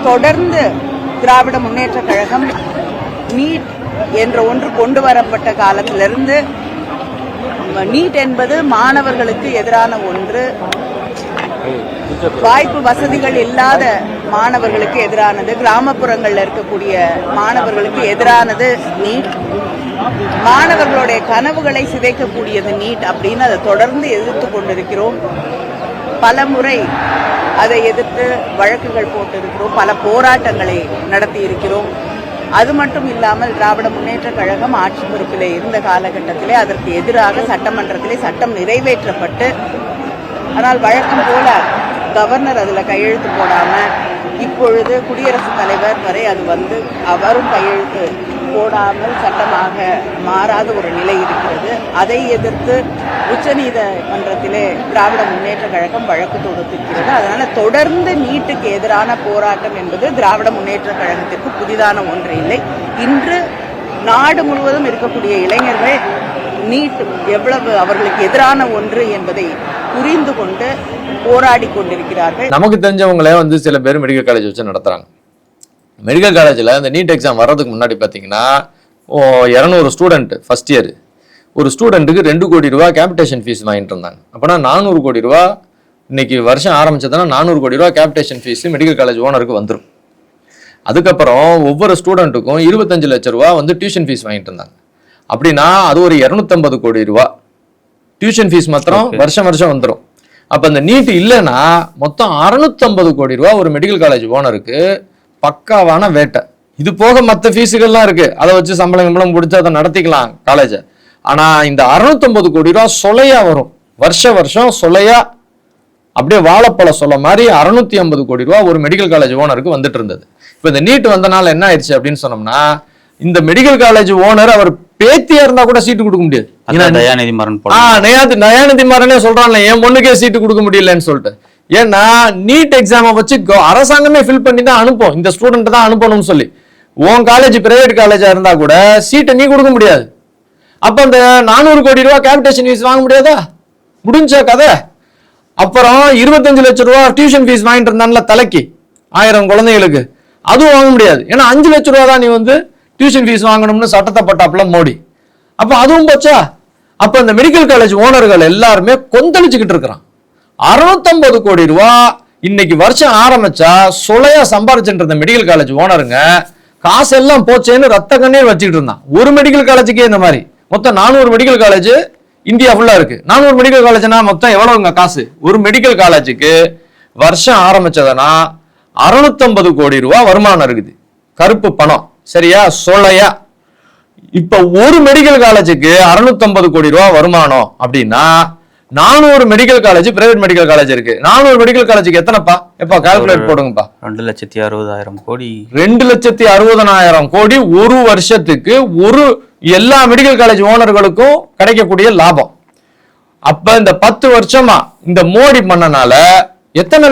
தொடர்ந்து திராவிட முன்னேற்ற கழகம் நீட் என்ற ஒன்று கொண்டு வரப்பட்ட காலத்திலிருந்து நீட் என்பது மாணவர்களுக்கு எதிரான ஒன்று, வாய்ப்பு வசதிகள் இல்லாத மாணவர்களுக்கு எதிரானது, கிராமப்புறங்களில் இருக்கக்கூடிய மாணவர்களுக்கு எதிரானது நீட், மாணவர்களுடைய கனவுகளை சிதைக்கக்கூடியது நீட் அப்படின்னு அதை தொடர்ந்து எதிர்த்து கொண்டிருக்கிறோம். பல முறை அதை எதிர்த்து வழக்குகள் போட்டிருக்கிறோம், பல போராட்டங்களை நடத்தி இருக்கிறோம். அது மட்டும் இல்லாமல் திராவிட முன்னேற்ற கழகம் ஆட்சி பொறுப்பிலே இருந்த காலகட்டத்திலே அதற்கு எதிராக சட்டமன்றத்திலே சட்டம் நிறைவேற்றப்பட்டு, ஆனால் வழக்கம் போல கவர்னர் அதில் கையெழுத்து போடாமல் இப்பொழுது குடியரசுத் தலைவர் வரை அது வந்து அவரும் கையெழுத்து போடாமல் சட்டமாக மாறாத ஒரு நிலை இருக்கிறது. அதை எதிர்த்து உச்சநீதிமன்றத்திலே திராவிட முன்னேற்ற கழகம் வழக்கு தொடுத்திருக்கிறது. அதனால தொடர்ந்து நீட்டுக்கு எதிரான போராட்டம் என்பது திராவிட முன்னேற்ற கழகத்திற்கு புதிதான ஒன்று இல்லை. இன்று நாடு முழுவதும் இருக்கக்கூடிய இளைஞர்கள் நீட் எவ்வளவு அவர்களுக்கு எதிரான ஒன்று என்பதை புரிந்து கொண்டு போராடி கொண்டிருக்கிறார்கள். நமக்கு தெரிஞ்சவங்களே வந்து சில பேர் மெடிக்கல் காலேஜ் வச்சு நடத்துறாங்க. மெடிக்கல் காலேஜில் இந்த நீட் எக்ஸாம் வர்றதுக்கு முன்னாடி பார்த்தீங்கன்னா 200 ஸ்டூடெண்ட் ஃபர்ஸ்ட் இயர், ஒரு ஸ்டூடெண்ட்டுக்கு 2 கோடி ரூபா கேபிடேஷன் ஃபீஸ் வாங்கிட்டு இருந்தாங்க. அப்போனா 400 கோடி ரூபா, இன்னைக்கு வருஷம் ஆரம்பிச்சதுன்னா 400 கோடி ரூபா கேபிடேஷன் ஃபீஸ் மெடிக்கல் காலேஜ் ஓனருக்கு வந்துடும். அதுக்கப்புறம் ஒவ்வொரு ஸ்டூடெண்ட்டுக்கும் 25 லட்சம் ரூபா வந்து டியூஷன் ஃபீஸ் வாங்கிட்டு இருந்தாங்க. அப்படின்னா அது ஒரு 250 கோடி ரூபா டியூஷன் ஃபீஸ் மாத்திரம் வருஷம் வருஷம் வந்துடும். அப்போ அந்த நீட் இல்லைன்னா மொத்தம் 650 கோடி ரூபா ஒரு மெடிக்கல் காலேஜ் ஓனருக்கு பக்காவான வேட்டை. இது போக மற்ற ஃபீஸுகள்லாம் இருக்கு, அதை வச்சு சம்பளம் பிடிச்சி அதை நடத்திக்கலாம் காலேஜை. ஆனா இந்த 650 கோடி ரூபா சொலையா வரும், வருஷம் சொலையா அப்படியே வாழைப்பழம் சொல்ல மாதிரி 650 கோடி ரூபா ஒரு மெடிக்கல் காலேஜ் ஓனருக்கு வந்துட்டு இருந்தது. இப்போ இந்த நீட் வந்தனால என்ன ஆயிடுச்சு அப்படின்னு சொன்னோம்னா, இந்த மெடிக்கல் காலேஜ் ஓனர் அவர் பேத்தியா இருந்தா கூட சீட்டு கொடுக்க முடியாது. தயாநிதி மாறனே சொல்றான்ல, என் பொண்ணுக்கே சீட்டு கொடுக்க முடியலன்னு சொல்லிட்டு. ஏன்னா நீட் எக்ஸாமை வச்சு அரசாங்கமே ஃபில் பண்ணி தான் அனுப்போம், இந்த ஸ்டூடெண்ட் தான் அனுப்பணும்னு சொல்லி. உன் காலேஜ் பிரைவேட் காலேஜா இருந்தா கூட சீட்டை நீ கொடுக்க முடியாது. அப்ப அந்த 400 கோடி ரூபா கேபிடேஷன் ஃபீஸ் வாங்க முடியாதா? முடிஞ்ச கதை. அப்புறம் 25 லட்சம் ரூபா டியூஷன் ஃபீஸ் வாங்கிட்டு இருந்தான்ல தலைக்கு 1000 குழந்தைகளுக்கு, அதுவும் வாங்க முடியாது. ஏன்னா 5 லட்சம் ரூபா தான் நீ வந்து டியூஷன் ஃபீஸ் வாங்கணும்னு சட்டத்தை பட்டாப்புல மோடி. அப்ப அதுவும் போச்சா? அப்ப இந்த மெடிக்கல் காலேஜ் ஓனர்கள் எல்லாருமே கொந்தளிச்சுக்கிட்டு இருக்கிறான். 650 கோடி ரூபா இன்னைக்கு வருஷம் ஆரம்பிச்சா சொலையா சம்பாரிச்சுட்டு இருந்த மெடிக்கல் காலேஜ் ஓனருங்க காசு எல்லாம் போச்சேன்னு ரத்த கண்ணே வச்சுக்கிட்டு இருந்தான். ஒரு மெடிக்கல் காலேஜுக்கே இந்த மாதிரி மொத்தம் 400 மெடிக்கல் காலேஜ் இந்தியா ஃபுல்லா இருக்கு. 400 மெடிக்கல் காலேஜ்னா மொத்தம் எவ்வளவுங்க காசு? ஒரு மெடிக்கல் காலேஜுக்கு வருஷம் ஆரம்பிச்சதுன்னா 650 கோடி ரூபா வருமானம் இருக்குது, கருப்பு பணம். சரியா சொலையா? இப்ப ஒரு மெடிக்கல் காலேஜுக்கு 650 கோடி ரூபா வருமானம் அப்படின்னா 400 medical college private medical college இருக்கு. 400 மெடிக்கல் காலேஜுக்கு எத்தனைப்பா? எப்பா கால்குலேட் போடுங்கப்பா. 2,60,000 கோடி. 2,60,000 கோடி ஒரு வருஷத்துக்கு ஒரு எல்லா மெடிக்கல் காலேஜ் ஓனர்களுக்கும் கிடைக்கக்கூடிய லாபம். அப்ப இந்த 10 வருஷமா இந்த மோடி பண்ணனால எத்தனை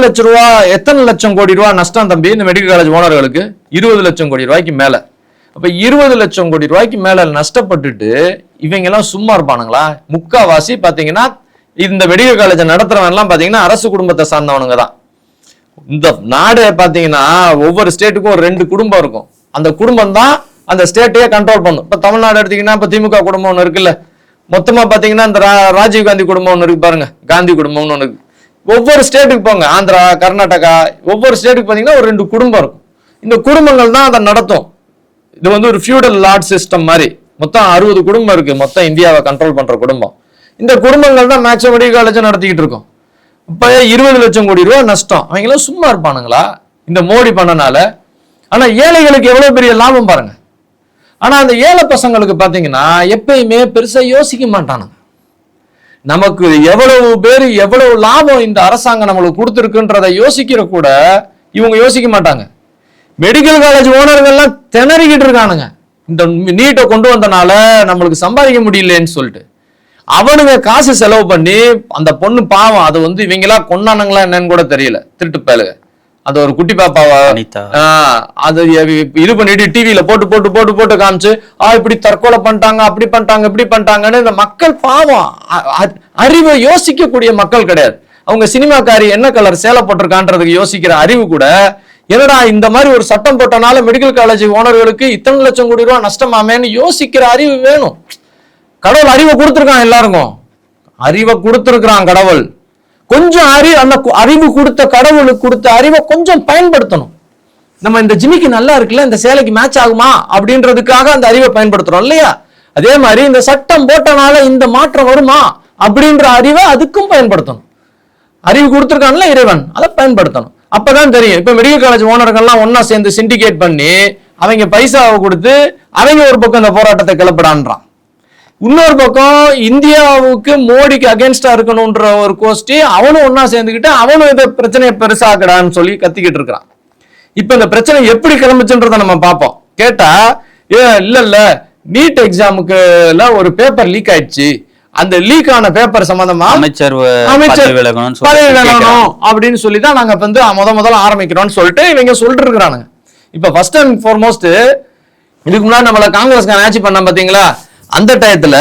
லட்சம் கோடி ரூபா நஷ்டம் தம்பி இந்த மெடிக்கல் காலேஜ் ஓனர்களுக்கு? 20 லட்சம் கோடி ரூபாய்க்கு மேல. அப்ப 20 லட்சம் கோடி ரூபாய்க்கு மேல நஷ்டப்பட்டுட்டு இவங்க எல்லாம் சும்மா இருப்பானுங்களா? முக்காவாசி பாத்தீங்கன்னா இந்த மெடிக்கல் காலேஜ் நடத்துறவன் எல்லாம் பாத்தீங்கன்னா அரசு குடும்பத்தை சார்ந்தவனுங்க தான். இந்த நாடு பாத்தீங்கன்னா ஒவ்வொரு ஸ்டேட்டுக்கும் ஒரு 2 குடும்பம் இருக்கும். அந்த குடும்பம் தான் அந்த ஸ்டேட்டையே கண்ட்ரோல் பண்ணும். இப்ப தமிழ்நாடு எடுத்தீங்கன்னா இப்ப திமுக குடும்பம் ஒண்ணு இருக்குல்ல, மொத்தமா பாத்தீங்கன்னா இந்த ராஜீவ் காந்தி குடும்பம் ஒண்ணு இருக்கு பாருங்க, காந்தி குடும்பம்னு ஒண்ணு இருக்கு. ஒவ்வொரு ஸ்டேட்டுக்கு போங்க, ஆந்திரா, கர்நாடகா, ஒவ்வொரு ஸ்டேட்டுக்கு பாத்தீங்கன்னா ஒரு 2 குடும்பம் இருக்கும். இந்த குடும்பங்கள் தான் அதை நடத்தும். இது வந்து ஒரு ஃபியூடல் லார்ட் சிஸ்டம் மாதிரி. மொத்தம் 60 குடும்பம் இருக்கு, மொத்தம் இந்தியாவை கண்ட்ரோல் பண்ற குடும்பம். இந்த குடும்பங்கள் தான் மேக்ஸிமம் மெடிக்கல் காலேஜ் நடத்திக்கிட்டு இருக்கோம். இப்ப 20 லட்சம் கோடி ரூபா நஷ்டம். அவங்க எல்லாம் சும்மா இருப்பானுங்களா இந்த மோடி பண்ணனால? ஆனா ஏழைகளுக்கு எவ்வளவு பெரிய லாபம் பாருங்க. ஆனா அந்த ஏழை பசங்களுக்கு பாத்தீங்கன்னா எப்பயுமே பெருசா யோசிக்க மாட்டானுங்க. நமக்கு எவ்வளவு லாபம் இந்த அரசாங்கம் நம்மளுக்கு கொடுத்துருக்குன்றதை யோசிக்கிற கூட இவங்க யோசிக்க மாட்டாங்க. மெடிக்கல் காலேஜ் ஓனர்கள்லாம் திணறிக்கிட்டு இருக்கானுங்க. இந்த நீட்டை கொண்டு வந்தனால நம்மளுக்கு சம்பாதிக்க முடியலன்னு சொல்லிட்டு அவனுங்க காசு செலவு பண்ணி அந்த பொண்ணு பாவம், அது வந்து இவங்களா கொண்டானுங்களா என்னன்னு கூட தெரியல, திருட்டு பயலுக. அது ஒரு குட்டி பாப்பாவா அது இது பண்ணிட்டு டிவியில போட்டு காமிச்சு இப்படி தற்கொலை பண்ணிட்டாங்க, அப்படி பண்ணிட்டாங்க, இப்படி பண்ணிட்டாங்கன்னு இந்த மக்கள் பாவம் அறிவை யோசிக்கக்கூடிய மக்கள் கிடையாது. அவங்க சினிமாக்காரி என்ன கலர் சேலை போட்டிருக்கான்றதுக்கு யோசிக்கிற அறிவு கூட என்னடா இந்த மாதிரி ஒரு சட்டம் போட்டனால மெடிக்கல் காலேஜ் ஓனர்களுக்கு இத்தனை லட்சம் கோடி ரூபாய் நஷ்டமாமேன்னு யோசிக்கிற அறிவு வேணும். கடவுள் அறிவை கொடுத்துருக்கான், எல்லாருக்கும் அறிவை கொடுத்துருக்கான் கடவுள். கொஞ்சம் அந்த அறிவு கொடுத்த கடவுளுக்கு கொடுத்த அறிவை கொஞ்சம் பயன்படுத்தணும். நம்ம இந்த ஜிமிக்கு நல்லா இருக்குல்ல, இந்த சேலைக்கு மேட்ச் ஆகுமா அப்படின்றதுக்காக அந்த அறிவை பயன்படுத்துறோம் இல்லையா? அதே மாதிரி இந்த சட்டம் போட்டனால இந்த மாற்றம் வருமா அப்படின்ற அறிவை அதுக்கும் பயன்படுத்தணும். அறிவு கொடுத்துருக்கான்ல இறைவன், அதை பயன்படுத்தணும். அப்பதான் தெரியும். இப்ப மெடிக்கல் காலேஜ் ஓனர்கள்லாம் ஒன்னா சேர்ந்து சிண்டிகேட் பண்ணி அவங்க பைசாவை கொடுத்து அவங்க ஒரு பக்கம் இந்த போராட்டத்தை கிளப்பிடான்றான். இன்னொரு பக்கம் இந்தியாவுக்கு மோடிக்கு அகேன்ஸ்டா இருக்கணும்ன்ற ஒரு கோஷ்டி அவனும் ஒன்னா சேர்ந்துக்கிட்டு அவனும் இந்த பிரச்சனையை பெருசாக்கடான்னு சொல்லி கத்திக்கிட்டு இருக்கிறான். இப்ப இந்த பிரச்சனை எப்படி கிளம்புச்சுன்றத நம்ம பார்ப்போம். கேட்டா இல்ல நீட் எக்ஸாமுக்கு ஒரு பேப்பர் லீக் ஆயிடுச்சு, அந்த லீக் ஆன பேப்பர் சம்பந்தமா அமைச்சர் பதவி விலகணும் அப்படின்னு சொல்லி தான் நாங்க வந்து முதல்ல ஆரம்பிக்கிறோம்னு சொல்லிட்டு இவங்க சொல்லிட்டு இருக்கிறானுங்க. இப்ப ஃபர்ஸ்ட் அண்ட் ஃபார்மோஸ்ட் இதுக்கு முன்னாடி நம்மள காங்கிரஸ்காரன் ஆட்சி பண்ண பாத்தீங்களா, அந்த டயத்துல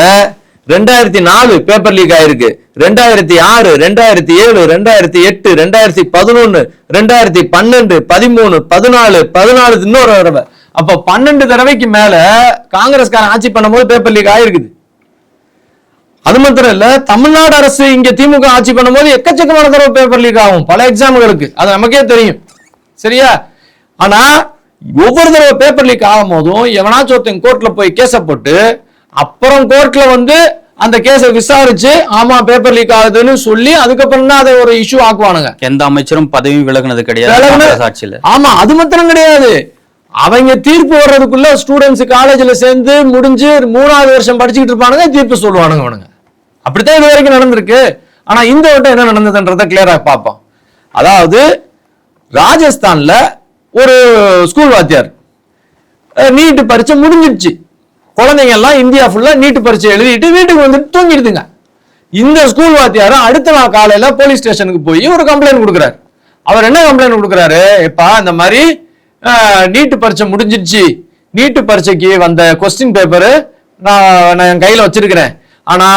2004 பேப்பர் லீக் ஆயிருக்கு, 2006, 2007, 2008, 2011, 2012, 13, 14, 14 இன்னொரு தடவை. அப்ப 12 தடவைக்கு மேல காங்கிரஸ்காரன் ஆட்சி பண்ணும் போது பேப்பர் லீக் ஆயிருக்குது. அது மாத்திரம் இல்ல, தமிழ்நாடு அரசு இங்க திமுக ஆட்சி பண்ணும் போது எக்கச்சக்கமான தடவை பேப்பர் லீக் ஆகும் பல எக்ஸாம்களுக்கு, அது நமக்கே தெரியும் சரியா? ஆனா ஒவ்வொரு தடவை பேப்பர் லீக் ஆகும் போதும் எவனாச்சும் ஒருத்தன் கோர்ட்ல போய் கேஸ போட்டு அப்புறம் கோர்ட்ல வந்து அந்த கேஸை விசாரிச்சு ஆமா பேப்பர் லீக் ஆகுதுன்னு சொல்லி அதுக்கப்புறம் தான் அதை ஒரு இஷ்யூ ஆக்குவானுங்க. எந்த அமைச்சரும் பதவி விலகுனது கிடையாது. ஆமா, அது மாத்திரம் கிடையாது, அவங்க தீர்ப்பு வர்றதுக்குள்ள ஸ்டூடெண்ட்ஸ் காலேஜ்ல சேர்ந்து முடிஞ்சு 3வது வருஷம் படிச்சுக்கிட்டு இருப்பானுங்க, தீர்ப்பு சொல்லுவானுங்க அவனுங்க. அப்படித்தான் இது வரைக்கும் நடந்திருக்கு. ஆனா இந்த வட்டம் என்ன நடந்ததுன்றத கிளியரா பார்ப்போம். அதாவது ராஜஸ்தான்ல ஒரு ஸ்கூல் வாத்தியார் நீட் பரீட்சை முடிஞ்சிடுச்சு, குழந்தைங்க எல்லாம் இந்தியா ஃபுல்லா நீட் பரீட்சை எழுதிட்டு வீட்டுக்கு வந்துட்டு தூங்கிடுதுங்க. இந்த ஸ்கூல் வாத்தியார் அடுத்த நாள் காலையில போலீஸ் ஸ்டேஷனுக்கு போய் ஒரு கம்ப்ளைண்ட் கொடுக்குறாரு. அவர் என்ன கம்ப்ளைண்ட் கொடுக்குறாரு, இப்ப இந்த மாதிரி நீட்டு பரீட்சை முடிஞ்சிடுச்சு, நீட்டு பரீட்சைக்கு வந்த கொஸ்டின் பேப்பரு நான் என் கையில வச்சிருக்கிறேன். ஆனா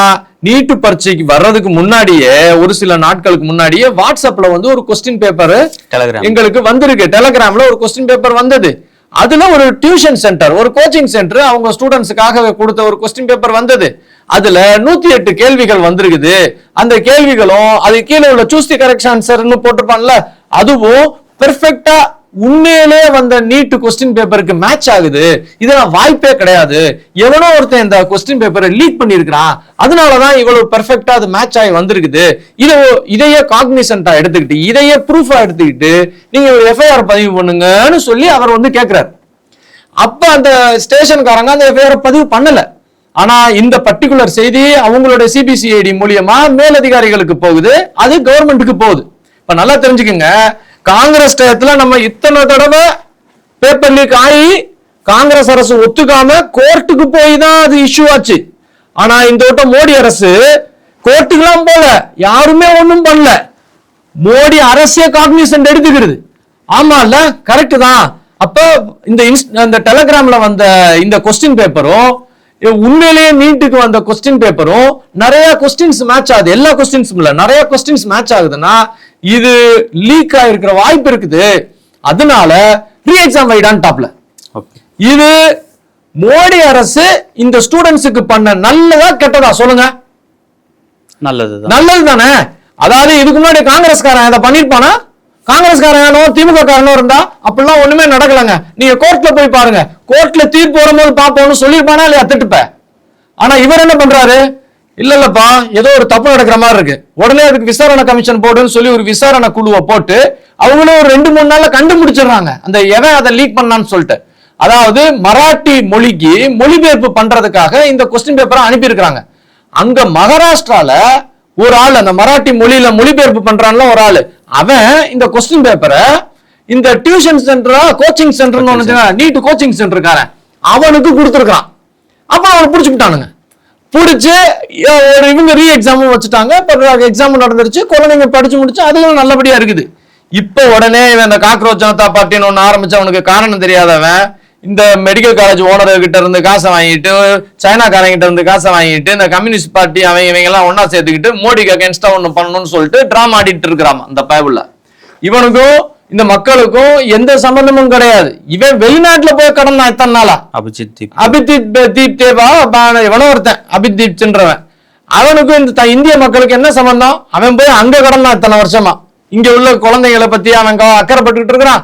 நீட்டு பரீட்சைக்கு வர்றதுக்கு முன்னாடியே ஒரு சில நாட்களுக்கு முன்னாடியே வாட்ஸ்அப்ல வந்து ஒரு கொஸ்டின் பேப்பர் எங்களுக்கு வந்திருக்கு, டெலகிராம்ல ஒரு கொஸ்டின் பேப்பர் வந்தது. அதுல ஒரு டியூஷன் சென்டர், ஒரு கோச்சிங் சென்டர் அவங்க ஸ்டூடெண்ட்ஸுக்காக கொடுத்த ஒரு கொஸ்டின் பேப்பர் வந்தது. அதுல 108 கேள்விகள் வந்திருக்குது. அந்த கேள்விகளும் அது கீழே உள்ள சூஸ் தி கரெக்ட் ஆன்சர்னு போட்டிருப்பான்ல, அதுவும் பெர்ஃபெக்ட்டா உண்மையிலே வந்த நீட் கொஸ்டின் பேப்பருக்கு மேட்ச் ஆகுது. இதெல்லாம் வாய்ப்பே கிடையாது, எவனோ ஒருத்தன் இந்த கொஸ்டின் பேப்பரை லீக் பண்ணிருக்கான், அதனாலதான் இவ்வளவு பெர்ஃபெக்ட்டா அது மேட்ச் ஆகி வந்திருக்குது. இதையே காக்னிசன்டா எடுத்துக்கிட்டு இதையே ப்ரூஃபா எடுத்துக்கிட்டு நீங்க ஒரு எஃப்ஐஆர் பதிவு பண்ணுங்கன்னு சொல்லி அவர் வந்து கேட்கிறார். அப்ப அந்த ஸ்டேஷன்காரங்க அந்த எஃப்ஐஆர் பதிவு பண்ணல. ஆனா இந்த பர்டிகுலர் செய்தி அவங்களோட சிபிசிஐடி மூலியமா மேலதிகாரிகளுக்கு போகுது, அது கவர்மெண்ட்டுக்கு போகுது. இப்ப நல்லா தெரிஞ்சுக்குங்க, காங்கிரஸ் டயத்துல நம்ம இத்தனை தடவை பேப்பர் லீக் ஆகி காங்கிரஸ் அரசு ஒத்துக்காம கோர்ட்டுக்கு போய் தான் அது இஷ்யூ ஆச்சு. ஆனா இந்த வட்டம் மோடி அரசு கோர்ட்டுக்கெல்லாம் போல, யாருமே ஒண்ணும் பண்ணல, மோடி அரசே காக்னிசன்ட் எடுத்துக்கிறது. ஆமா இல்ல, கரெக்ட் தான். அப்ப இந்த டெலகிராம்ல வந்த இந்த கொஸ்டின் பேப்பரும் உண்மையிலேயே நீட்டுக்கு வந்த கொஸ்டின் பேப்பரும் நிறைய கொஸ்டின்ஸ் மேட்ச் ஆகுது. எல்லா கொஸ்டின்ஸும் இல்ல, நிறைய கொஸ்டின்ஸ் மேட்ச் ஆகுதுன்னா இது லீக் ஆயிருக்கிற வாய்ப்பு இருக்குது. அதனால ரீ எக்ஸாம் வைடான் டாப்ல. இது மோடி அரசு இந்த ஸ்டூடெண்ட்ஸுக்கு பண்ண நல்லதா கெட்டதா சொல்லுங்க? நல்லது தானே. அதாவது இதுக்கு முன்னாடி காங்கிரஸ்காரன் இதை பண்ணிருப்பானா? காங்கிரஸ்காரனோ திமுக காரனோ இருந்தா அப்படிலாம் ஒண்ணுமே நடக்கலங்க. நீங்க கோர்ட்ல போய் பாருங்க, கோர்ட்ல தீர்ப்பு வரும்போது பாப்போம்னு சொல்லிருப்பானா இல்லையா திட்டுப்ப. ஆனா இவர் என்ன பண்றாரு, இல்லப்பா ஏதோ ஒரு தப்பு நடக்கிற மாதிரி இருக்கு, உடனே அதுக்கு விசாரணை கமிஷன் போடுன்னு சொல்லி ஒரு விசாரணை குழுவை போட்டு அவங்களும் ஒரு 2-3 நாள்ல கண்டுபிடிச்சிடுறாங்க அந்த எவன் அதை லீக் பண்ணான்னு சொல்லிட்டு. அதாவது மராட்டி மொழிக்கு மொழிபெயர்ப்பு பண்றதுக்காக இந்த கொஸ்டின் பேப்பரை அனுப்பியிருக்கிறாங்க. அங்க மகாராஷ்டிரால ஒரு ஆள் அந்த மராட்டி மொழியில மொழிபெயர்ப்பு பண்றான்ல ஒரு ஆளு, அவன் இந்த கொஸ்டின் பேப்பரை இந்த டியூஷன் சென்டரா கோச்சிங் சென்டர் நீட் கோச்சிங் சென்டருக்காரன் அவனுக்கு கொடுத்துருக்கான். அப்ப அவனை பிடிச்சுட்டானுங்க. பிடிச்சு இவங்க ரீ எக்ஸாமும் வச்சுட்டாங்க. எக்ஸாம் நடந்துருச்சு, குழந்தைங்க படிச்சு முடிச்சு அதுவும் நல்லபடியா இருக்குது. இப்ப உடனே இவன் இந்த காக்ரோச் ஜனதா பார்ட்டின்னு ஒண்ணு ஆரம்பிச்சு அவனுக்கு காரணம் தெரியாதவன் இந்த மெடிக்கல் காலேஜ் ஓனர் கிட்ட இருந்து காசை வாங்கிட்டு, சைனாக்காரங்கிட்ட இருந்து காசை வாங்கிட்டு, இந்த கம்யூனிஸ்ட் பார்ட்டி இவங்க எல்லாம் ஒன்னா சேர்த்துக்கிட்டு மோடிக்கு அகேன்ஸ்டா ஒண்ணு பண்ணணும்னு சொல்லிட்டு டிராமா ஆடிட்டு இருக்கிறாமா அந்த பயவுல. இவனுக்கும் இந்த மக்களுக்கும் எந்த சம்பந்தமும் கிடையாது. இவன் வெளிநாட்டுல போய் கடன் எத்தனை நாளா? அபிதீப் தீப் தேவா எவனோ ஒருத்தன் அபிதீப் சென்றவன், அவனுக்கும் இந்த இந்திய மக்களுக்கு என்ன சம்பந்தம்? அவன் போய் அங்க கடன் எத்தனை வருஷமா? இங்க உள்ள குழந்தைகளை பத்தி அவன் அக்கறைப்பட்டுக்கிட்டு இருக்கிறான்.